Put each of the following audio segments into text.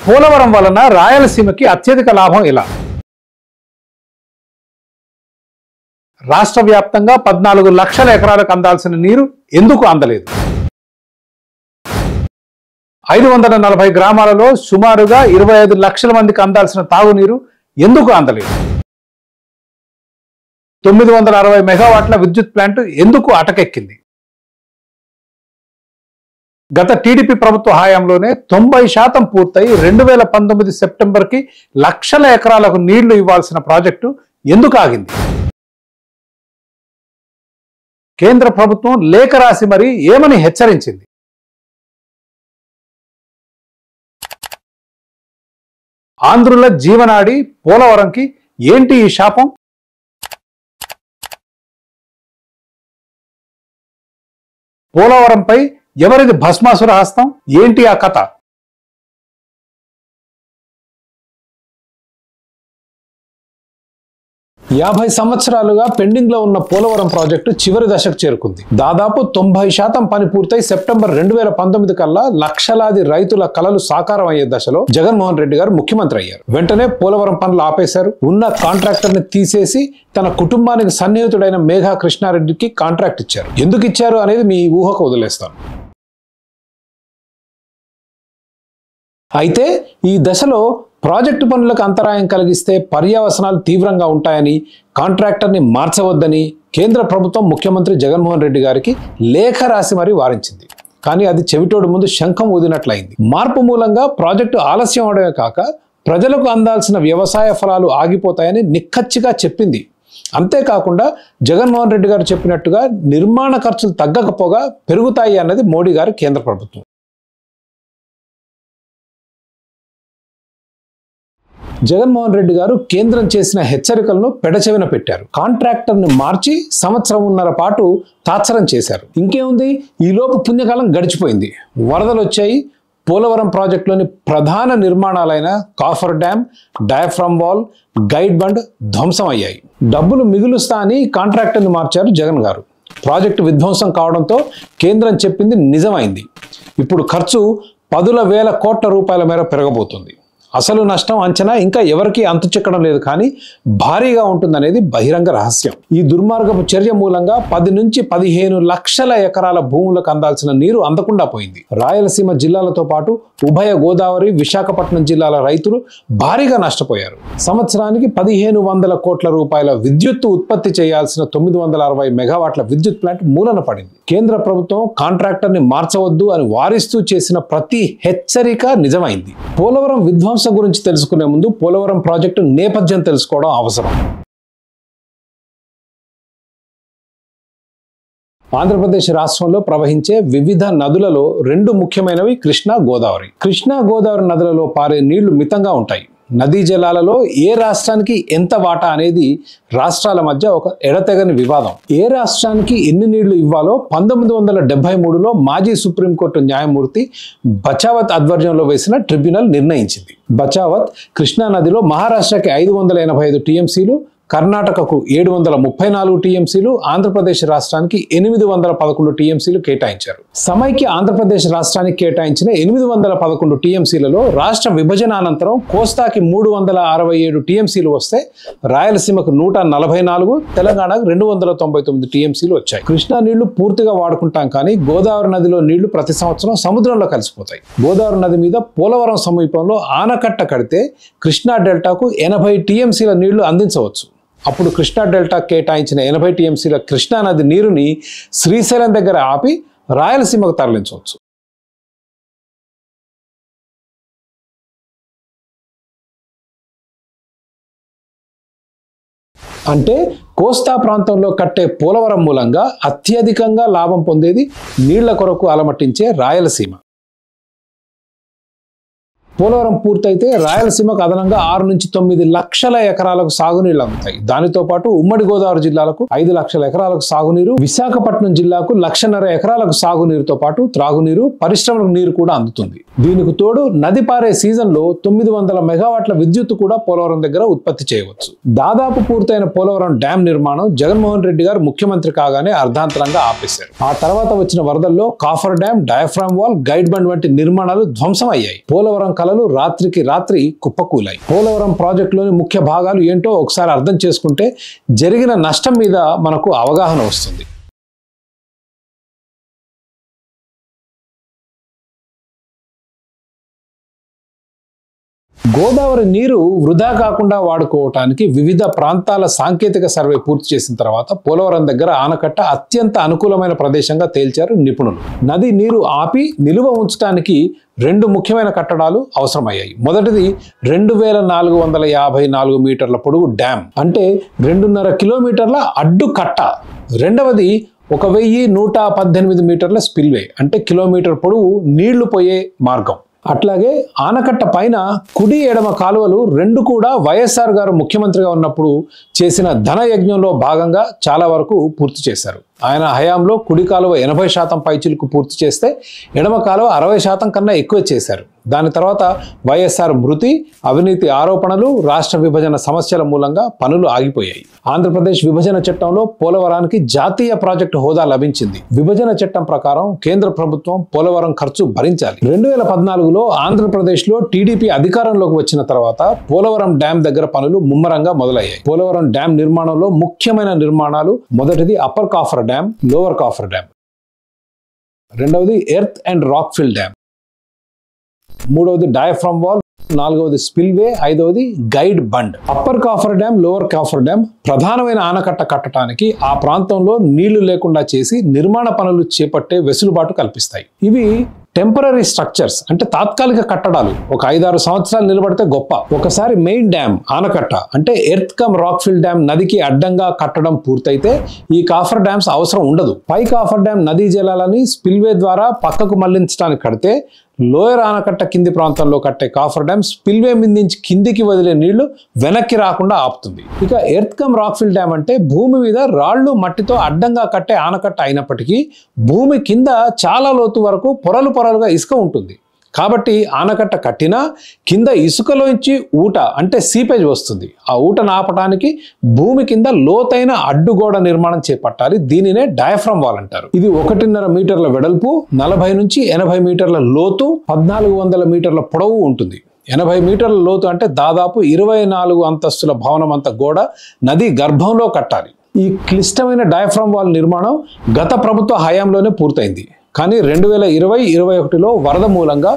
పోలవరం వలన రాయలసీమకి అత్యధిక లాభం ఇలా. రాష్ట్ర వ్యాప్తంగా 14 లక్షల ఎకరాలకు అందాల్సిన నీరు ఎందుకు అందలేదు? 540 గ్రామాలలో సుమారుగా 25 లక్షల మందికి అందాల్సిన తాగునీరు ఎందుకు అందలేదు? 960 మెగావాట్ల విద్యుత్ ప్లాంట్ ఎందుకు అటకెక్కింది? గత టీడీపీ ప్రభుత్వ హయాంలోనే 90% పూర్తయి 2019 సెప్టెంబర్కి లక్షల ఎకరాలకు నీళ్లు ఇవ్వాల్సిన ప్రాజెక్టు ఎందుకు ఆగింది? కేంద్ర ప్రభుత్వం లేఖ రాసి మరి ఏమని హెచ్చరించింది? ఆంధ్రుల జీవనాడి పోలవరంకి ఏంటి ఈ శాపం? పోలవరంపై ఎవరిది భస్మాసుర హస్తం? ఏంటి ఆ కథ? యాభై సంవత్సరాలుగా పెండింగ్ లో ఉన్న పోలవరం ప్రాజెక్టు చివరి దశకు చేరుకుంది. దాదాపు 90% పని పూర్తయి సెప్టెంబర్ 2019 కల్లా లక్షలాది రైతుల కలలు సాకారం అయ్యే దశలో జగన్మోహన్ రెడ్డి గారు ముఖ్యమంత్రి అయ్యారు. వెంటనే పోలవరం పనులు ఆపేశారు. ఉన్న కాంట్రాక్టర్ ని తీసేసి తన కుటుంబానికి సన్నిహితుడైన మేఘా కృష్ణారెడ్డికి కాంట్రాక్ట్ ఇచ్చారు. ఎందుకు ఇచ్చారు అనేది మీ ఊహకు వదిలేస్తాను. అయితే ఈ దశలో ప్రాజెక్టు పనులకు అంతరాయం కలిగిస్తే పర్యవసనాలు తీవ్రంగా ఉంటాయని, కాంట్రాక్టర్ని మార్చవద్దని కేంద్ర ప్రభుత్వం ముఖ్యమంత్రి జగన్మోహన్ రెడ్డి గారికి లేఖ రాసి మరీ వారించింది. కానీ అది చెవిటోడు ముందు శంఖం ఊదినట్లయింది. మార్పు మూలంగా ప్రాజెక్టు ఆలస్యం అవడమే కాక ప్రజలకు అందాల్సిన వ్యవసాయ ఫలాలు ఆగిపోతాయని నిక్కచ్చిగా చెప్పింది. అంతేకాకుండా జగన్మోహన్ రెడ్డి గారు చెప్పినట్టుగా నిర్మాణ ఖర్చులు తగ్గకపోగా పెరుగుతాయి అన్నది మోడీ గారి కేంద్ర ప్రభుత్వం. జగన్మోహన్ రెడ్డి గారు కేంద్రం చేసిన హెచ్చరికలను పెడచెవిన పెట్టారు. కాంట్రాక్టర్ని మార్చి సంవత్సరంన్నర పాటు తాత్సరం చేశారు. ఇంకేముంది, ఈలోపు పుణ్యకాలం గడిచిపోయింది. వరదలు వచ్చాయి. పోలవరం ప్రాజెక్టులోని ప్రధాన నిర్మాణాలైన coffer dam, diaphragm wall, guide bund ధ్వంసం అయ్యాయి. డబ్బులు మిగులుస్తా అని కాంట్రాక్టర్ని మార్చారు జగన్ గారు. ప్రాజెక్టు విధ్వంసం కావడంతో కేంద్రం చెప్పింది నిజమైంది. ఇప్పుడు ఖర్చు 10,000 కోట్ల రూపాయల మేర పెరగబోతుంది. అసలు నష్టం అంచనా ఇంకా ఎవరికీ అంతు చిక్కడం లేదు, కానీ భారీగా ఉంటుందనేది బహిరంగ రహస్యం. ఈ దుర్మార్గపు చర్య మూలంగా 10 నుంచి 15 లక్షల ఎకరాల భూములకు అందాల్సిన నీరు అందకుండా పోయింది. రాయలసీమ జిల్లాలతో పాటు ఉభయ గోదావరి, విశాఖపట్నం జిల్లాల రైతులు భారీగా నష్టపోయారు. సంవత్సరానికి 1,500 కోట్ల రూపాయల విద్యుత్తు ఉత్పత్తి చేయాల్సిన 960 మెగావాట్ల విద్యుత్ ప్లాంట్ మూలన పడింది. కేంద్ర ప్రభుత్వం కాంట్రాక్టర్ని మార్చవద్దు అని వారిస్తూ చేసిన ప్రతి హెచ్చరిక నిజమైంది. పోలవరం విధ్వంసం గురించి తెలుసుకునే ముందు పోలవరం ప్రాజెక్టు నేపథ్యం తెలుసుకోవడం అవసరం. ఆంధ్రప్రదేశ్ రాష్ట్రంలో ప్రవహించే వివిధ నదులలో 2 ముఖ్యమైనవి కృష్ణా, గోదావరి. కృష్ణా, గోదావరి నదులలో పారే నీళ్లు మితంగా ఉంటాయి. నదీ జలాలలో ఏ రాష్ట్రానికి ఎంత వాటా అనేది రాష్ట్రాల మధ్య ఒక ఎడతెగని వివాదం. ఏ రాష్ట్రానికి ఎన్ని నీళ్లు ఇవ్వాలో 1973లో మాజీ సుప్రీంకోర్టు న్యాయమూర్తి బచావత్ ఆధ్వర్యంలో వేసిన ట్రిబ్యునల్ నిర్ణయించింది. బచావత్ కృష్ణా నదిలో మహారాష్ట్రకి 585 టీఎంసీలు, కర్ణాటకకు 734 టీఎంసీలు, ఆంధ్రప్రదేశ్ రాష్ట్రానికి 811 టీఎంసీలు కేటాయించారు. సమైక్య ఆంధ్రప్రదేశ్ రాష్ట్రానికి కేటాయించిన 811 టీఎంసీలలో రాష్ట్ర విభజన అనంతరం కోస్తాకి 367 టీఎంసీలు వస్తే రాయలసీమకు 144, తెలంగాణకు 299 టీఎంసీలు వచ్చాయి. కృష్ణా నీళ్లు పూర్తిగా వాడుకుంటాం, కానీ గోదావరి నదిలో నీళ్లు ప్రతి సంవత్సరం సముద్రంలో కలిసిపోతాయి. గోదావరి నది మీద పోలవరం సమీపంలో ఆనకట్ట కడితే కృష్ణా డెల్టాకు 80 టీఎంసీల నీళ్లు అందించవచ్చు. అప్పుడు కృష్ణా డెల్టా కేటాయించిన 80 టీఎంసీల కృష్ణా నది నీరుని శ్రీశైలం దగ్గర ఆపి రాయలసీమకు తరలించవచ్చు. అంటే కోస్తా ప్రాంతంలో కట్టే పోలవరం మూలంగా అత్యధికంగా లాభం పొందేది నీళ్ల కొరకు అలమటించే రాయలసీమ. పోలవరం పూర్తయితే రాయలసీమకు అదనంగా 6 నుంచి 9 లక్షల ఎకరాలకు సాగునీళ్లు అందుతాయి. దానితో పాటు ఉమ్మడి గోదావరి జిల్లాలకు 5 లక్షల ఎకరాలకు సాగునీరు, విశాఖపట్నం జిల్లాకు 1,50,000 ఎకరాలకు సాగునీరుతో పాటు త్రాగునీరు, పరిశ్రమలకు నీరు కూడా అందుతుంది. దీనికి తోడు నది పారే సీజన్లో 900 మెగావాట్ల విద్యుత్తు కూడా పోలవరం దగ్గర ఉత్పత్తి చేయవచ్చు. దాదాపు పూర్తయిన పోలవరం డ్యాం నిర్మాణం జగన్మోహన్ రెడ్డి గారు ముఖ్యమంత్రి కాగానే అర్ధాంతరంగా ఆపేశారు. ఆ తర్వాత వచ్చిన వరదల్లో coffer dam, diaphragm wall, guide bund వంటి నిర్మాణాలు ధ్వంసం అయ్యాయి. పోలవరం కళలు కలలు రాత్రికి రాత్రి కుప్పకూలాయి. పోలవరం ప్రాజెక్టులోని ముఖ్య భాగాలు ఏంటో ఒకసారి అర్థం చేసుకుంటే జరిగిన నష్టం మీద మనకు అవగాహన వస్తుంది. గోదావరి నీరు వృధా కాకుండా వాడుకోవటానికి వివిధ ప్రాంతాల సాంకేతిక సర్వే పూర్తి చేసిన తర్వాత పోలవరం దగ్గర ఆనకట్ట అత్యంత అనుకూలమైన ప్రదేశంగా తేల్చారు నిపుణులు. నది నీరు ఆపి నిలువ ఉంచడానికి రెండు ముఖ్యమైన కట్టడాలు అవసరమయ్యాయి. మొదటిది 2454 మీటర్ల పొడవు డ్యామ్, అంటే 2.5 కిలోమీటర్ల అడ్డు కట్ట. రెండవది 1118 మీటర్ల స్పిల్వే, అంటే కిలోమీటర్ పొడవు నీళ్లు పోయే మార్గం. అట్లాగే ఆనకట్ట పైన కుడి ఎడమ కాలువలు రెండు కూడా వైఎస్ఆర్ గారు ముఖ్యమంత్రిగా ఉన్నప్పుడు చేసిన ధన యజ్ఞంలో భాగంగా చాలా వరకు పూర్తి చేశారు. ఆయన హయాంలో కుడి కాలువ 80% పైచిలకు పూర్తి చేస్తే ఎడమ కాలువ 60% కన్నా ఎక్కువ చేశారు. దాని తర్వాత వైఎస్ఆర్ మృతి, అవినీతి ఆరోపణలు, రాష్ట్ర విభజన సమస్యల మూలంగా పనులు ఆగిపోయాయి. ఆంధ్రప్రదేశ్ విభజన చట్టంలో పోలవరానికి జాతీయ ప్రాజెక్టు హోదా లభించింది. విభజన చట్టం ప్రకారం కేంద్ర ప్రభుత్వం పోలవరం ఖర్చు భరించాలి. 2014లో ఆంధ్రప్రదేశ్లో టీడీపీ అధికారంలోకి వచ్చిన తర్వాత పోలవరం డ్యామ్ దగ్గర పనులు ముమ్మరంగా మొదలయ్యాయి. పోలవరం డ్యామ్ నిర్మాణంలో ముఖ్యమైన నిర్మాణాలు: మొదటిది upper coffer dam, lower coffer dam. రెండవది earth and rock fill dam. మూడవది డయాఫ్రమ్ వాల్. నాలుగవది స్పిల్వే. ఐదవది guide bund. Upper coffer dam, lower coffer dam ప్రధానమైన ఆనకట్ట కట్టడానికి ఆ ప్రాంతంలో నీళ్లు లేకుండా చేసి నిర్మాణ పనులు చేపట్టే వెసులుబాటు కల్పిస్తాయి. ఇవి టెంపరరీ స్ట్రక్చర్స్, అంటే తాత్కాలిక కట్టడాలు. ఒక 5-6 సంవత్సరాలు నిలబడితే గొప్ప. ఒకసారి మెయిన్ డ్యామ్ ఆనకట్ట, అంటే earth cum rock fill dam నదికి అడ్డంగా కట్టడం పూర్తయితే ఈ కాఫర్ డ్యామ్స్ అవసరం ఉండదు. పై కాఫర్ డ్యామ్ నదీ జలాలని స్పిల్వే ద్వారా పక్కకు మళ్లించడానికి కడితే, లోయర్ ఆనకట్ట కింది ప్రాంతంలో కట్టే కాఫర్ డ్యామ్ స్పిల్వే మిందించి కిందికి వదిలే నీళ్లు వెనక్కి రాకుండా ఆపుతుంది. ఇక earth cum rock fill dam అంటే భూమి మీద రాళ్లు మట్టితో అడ్డంగా కట్టే ఆనకట్ట అయినప్పటికీ భూమి కింద చాలా లోతు వరకు పొరలుగా ఇసుక ఉంటుంది. కాబట్టి ఆనకట్ట కట్టినా కింద ఇసుకలోంచి ఊట, అంటే సీపేజ్ వస్తుంది. ఆ ఊటను ఆపడానికి భూమి కింద లోతైన అడ్డుగోడ నిర్మాణం చేపట్టాలి. దీనినే డయాఫ్రమ్ వాల్ అంటారు. ఇది 1.5 మీటర్ల వెడల్పు, 40 నుంచి 80 మీటర్ల లోతు, 1400 మీటర్ల పొడవు ఉంటుంది. 80 మీటర్ల లోతు అంటే దాదాపు 24 అంతస్తుల భవనం అంత గోడ నది గర్భంలో కట్టాలి. ఈ క్లిష్టమైన డయాఫ్రమ్ వాల్ నిర్మాణం గత ప్రభుత్వ హయాంలోనే పూర్తయింది. కానీ 2020-21లో వరద మూలంగా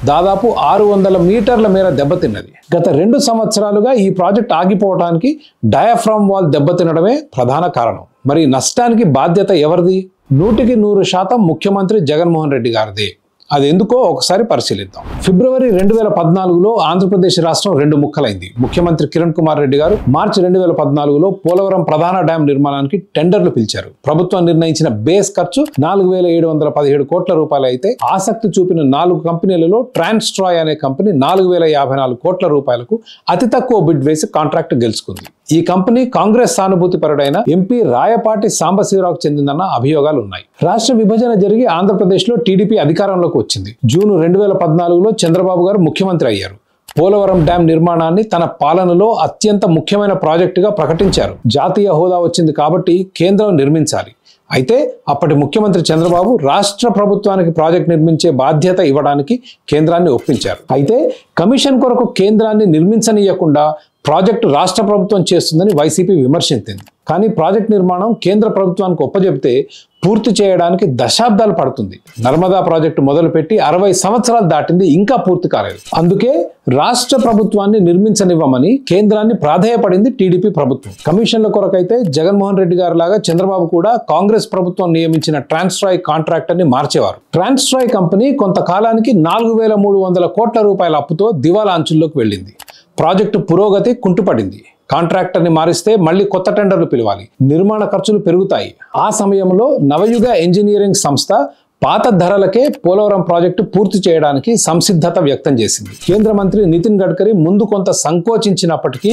దాదాపు 600 మీటర్ల మేర దెబ్బతిన్నది. గత 2 సంవత్సరాలుగా ఈ ప్రాజెక్ట్ ఆగిపోవడానికి డయాఫ్రమ్ వాల్ దెబ్బతినడమే ప్రధాన కారణం. మరి నష్టానికి బాధ్యత ఎవరిది? 100% ముఖ్యమంత్రి జగన్మోహన్ రెడ్డి గారిదే. అది ఎందుకో ఒకసారి పరిశీలిద్దాం. ఫిబ్రవరి 2014లో ఆంధ్రప్రదేశ్ రాష్ట్రం 2 ముక్కలైంది. ముఖ్యమంత్రి కిరణ్ కుమార్ రెడ్డి గారు మార్చి 2014లో పోలవరం ప్రధాన డ్యాం నిర్మాణానికి టెండర్లు పిలిచారు. ప్రభుత్వం నిర్ణయించిన బేస్ ఖర్చు 4717 కోట్ల రూపాయలు అయితే ఆసక్తి చూపిన 4 కంపెనీలలో ట్రాన్స్ట్రాయ్ అనే కంపెనీ 4054 కోట్ల రూపాయలకు అతి తక్కువ బిడ్ వేసి కాంట్రాక్ట్ గెలుచుకుంది. ఈ కంపెనీ కాంగ్రెస్ సానుభూతి పరుడైన ఎంపీ రాయపాటి సాంబశివరావుకు చెందిందన్న అభియోగాలు ఉన్నాయి. రాష్ట్ర విభజన జరిగి ఆంధ్రప్రదేశ్లో టీడీపీ అధికారంలోకి వచ్చింది. జూన్ 2014లో చంద్రబాబు గారు ముఖ్యమంత్రి అయ్యారు. పోలవరం డ్యాం నిర్మాణాన్ని తన పాలనలో అత్యంత ముఖ్యమైన ప్రాజెక్టుగా ప్రకటించారు. జాతీయ హోదా వచ్చింది కాబట్టి కేంద్రం నిర్మించాలి. అయితే అప్పటి ముఖ్యమంత్రి చంద్రబాబు రాష్ట్ర ప్రభుత్వానికి ప్రాజెక్ట్ నిర్మించే బాధ్యత ఇవ్వడానికి కేంద్రాన్ని ఒప్పించారు. అయితే కమిషన్ కొరకు కేంద్రాన్ని నిర్మించనీయకుండా ప్రాజెక్టు రాష్ట్ర ప్రభుత్వం చేస్తుందని వైసీపీ విమర్శించింది. కానీ ప్రాజెక్ట్ నిర్మాణం కేంద్ర ప్రభుత్వానికి ఒప్పజెప్తే పూర్తి చేయడానికి దశాబ్దాలు పడుతుంది. నర్మదా ప్రాజెక్టు మొదలుపెట్టి 60 సంవత్సరాలు దాటింది, ఇంకా పూర్తి కాలేదు. అందుకే రాష్ట్ర ప్రభుత్వాన్ని నిర్మించనివ్వమని కేంద్రాన్ని ప్రాధేయపడింది టీడీపీ ప్రభుత్వం. కమిషన్ల కొరకైతే జగన్మోహన్ రెడ్డి గారి లాగా చంద్రబాబు కూడా కాంగ్రెస్ ప్రభుత్వం నియమించిన ట్రాన్స్ట్రాయ్ కాంట్రాక్టర్ ని మార్చేవారు. ట్రాన్స్ట్రాయ్ కంపెనీ కొంతకాలానికి 4300 కోట్ల రూపాయల అప్పుతో దివాలా అంచుల్లోకి వెళ్ళింది. ప్రాజెక్టు పురోగతి కుంటుపడింది. కాంట్రాక్టర్ని మారిస్తే మళ్ళీ కొత్త టెండర్లు పిలవాలి, నిర్మాణ ఖర్చులు పెరుగుతాయి. ఆ సమయంలో నవయుగ ఇంజనీరింగ్ సంస్థ పాత ధరలకే పోలవరం ప్రాజెక్టు పూర్తి చేయడానికి సంసిద్ధత వ్యక్తం చేసింది. కేంద్ర మంత్రి నితిన్ గడ్కరీ ముందు కొంత సంకోచించినప్పటికీ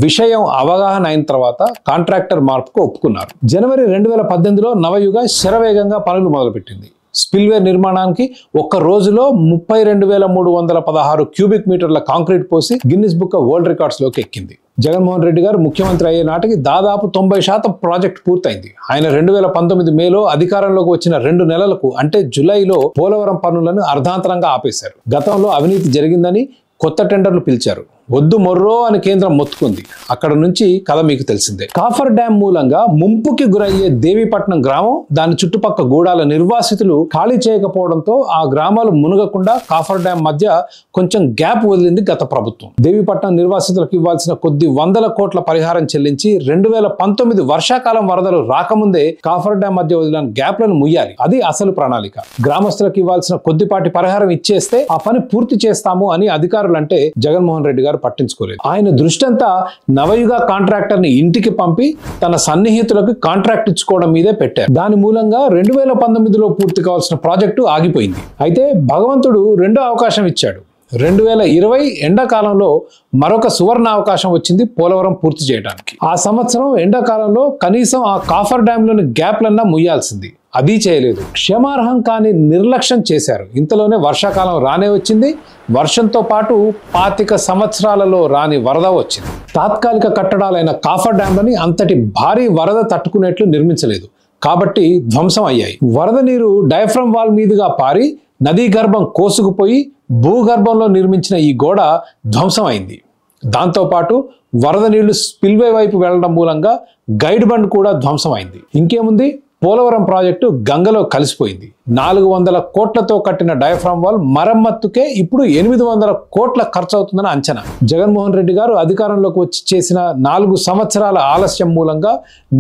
విషయం అవగాహన అయిన తర్వాత కాంట్రాక్టర్ మార్పుకు ఒప్పుకున్నారు. జనవరి 2018లో నవయుగ శరవేగంగా పనులు మొదలుపెట్టింది. స్పిల్వే నిర్మాణానికి ఒక్క రోజులో 32,316 క్యూబిక్ మీటర్ల కాంక్రీట్ పోసి Guinness book of world records లోకి ఎక్కింది. జగన్మోహన్ రెడ్డి గారు ముఖ్యమంత్రి అయ్యే నాటికి దాదాపు 90% ప్రాజెక్ట్ పూర్తయింది. ఆయన 2019 మేలో అధికారంలోకి వచ్చిన 2 నెలలకు, అంటే జులైలో పోలవరం పనులను అర్ధాంతరంగా ఆపేశారు. గతంలో అవినీతి జరిగిందని, కొత్త టెండర్లు పిలిచారు. వద్దు మొర్రో అని కేంద్రం మొత్తుకుంది. అక్కడ నుంచి కథ మీకు తెలిసిందే. కాఫర్ డ్యామ్ మూలంగా ముంపుకి గురయ్యే దేవీపట్నం గ్రామం, దాని చుట్టుపక్క గూడాల నిర్వాసితులు ఖాళీ చేయకపోవడంతో ఆ గ్రామాలు మునగకుండా కాఫర్ డ్యామ్ మధ్య కొంచెం గ్యాప్ వదిలింది గత ప్రభుత్వం. దేవీపట్నం నిర్వాసితులకు ఇవ్వాల్సిన కొద్ది వందల కోట్ల పరిహారం చెల్లించి 2019 వర్షాకాలం వరదలు రాకముందే కాఫర్ డ్యామ్ మధ్య వదిలిన గ్యాప్లను ముయ్యాలి. అది అసలు ప్రణాళిక. గ్రామస్తులకు ఇవ్వాల్సిన కొద్దిపాటి పరిహారం ఇచ్చేస్తే ఆ పని పూర్తి చేస్తాము అని అధికారులు అంటే జగన్మోహన్ రెడ్డి గారు పట్టించుకోలేదు. ఆయన దృష్టంతా నవయుగ కాంట్రాక్టర్ ని ఇంటికి పంపి తన సన్నిహితులకు కాంట్రాక్ట్ ఇచ్చుకోవడం మీదే పెట్టారు. దాని మూలంగా 2019లో పూర్తి కావాల్సిన ప్రాజెక్టు ఆగిపోయింది. అయితే భగవంతుడు రెండో అవకాశం ఇచ్చాడు. 2020 ఎండాకాలంలో మరొక సువర్ణ అవకాశం వచ్చింది పోలవరం పూర్తి చేయడానికి. ఆ సంవత్సరం ఎండాకాలంలో కనీసం ఆ కాఫర్ డ్యాంలోని గ్యాప్లన్నా ముయ్యాల్సింది. అది చేయలేదు. క్షమార్హం కాని నిర్లక్ష్యం చేశారు. ఇంతలోనే వర్షాకాలం రానే వచ్చింది. వర్షంతో పాటు 25 సంవత్సరాలలో రాని వరద వచ్చింది. తాత్కాలిక కట్టడాలైన కాఫర్ డ్యాంలని అంతటి భారీ వరద తట్టుకునేట్లు నిర్మించలేదు కాబట్టి ధ్వంసం అయ్యాయి. వరద నీరు డయాఫ్రమ్ వాల్ మీదుగా పారి నదీ గర్భం కోసుకుపోయి భూగర్భంలో నిర్మించిన ఈ గోడ ధ్వంసం అయింది. దాంతోపాటు వరద నీళ్లు స్పిల్వే వైపు వెళ్లడం మూలంగా గైడ్ బండ్ కూడా ధ్వంసం అయింది. ఇంకేముంది, పోలవరం ప్రాజెక్టు గంగలో కలిసిపోయింది. 400 కోట్లతో కట్టిన డయాఫ్రామ్ వాల్ మరమ్మతుకే ఇప్పుడు 800 కోట్ల ఖర్చు అవుతుందని అంచనా. జగన్మోహన్ రెడ్డి గారు అధికారంలోకి వచ్చి చేసిన 4 సంవత్సరాల ఆలస్యం మూలంగా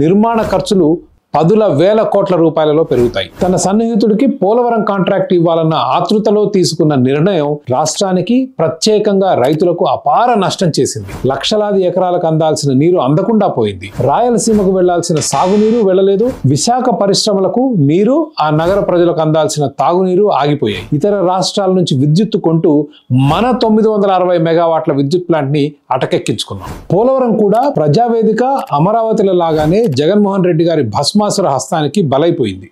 నిర్మాణ ఖర్చులు 10,000 కోట్ల రూపాయలలో పెరుగుతాయి. తన సన్నిహితుడికి పోలవరం కాంట్రాక్ట్ ఇవ్వాలన్న ఆతృతలో తీసుకున్న నిర్ణయం రాష్ట్రానికి, ప్రత్యేకంగా రైతులకు అపార నష్టం చేసింది. లక్షలాది ఎకరాలకు అందాల్సిన నీరు అందకుండా పోయింది. రాయలసీమకు వెళ్లాల్సిన సాగునీరు వెళ్లలేదు. విశాఖ పరిశ్రమలకు నీరు, ఆ నగర ప్రజలకు అందాల్సిన తాగునీరు ఆగిపోయాయి. ఇతర రాష్ట్రాల నుంచి విద్యుత్తు కొంటూ మన 960 మెగావాట్ల విద్యుత్ ప్లాంట్ ని అటకెక్కించుకున్నాం. పోలవరం కూడా ప్రజావేదిక, అమరావతిల లాగానే జగన్మోహన్ రెడ్డి గారి భస్మాసుర హస్తానికి బలైపోయింది.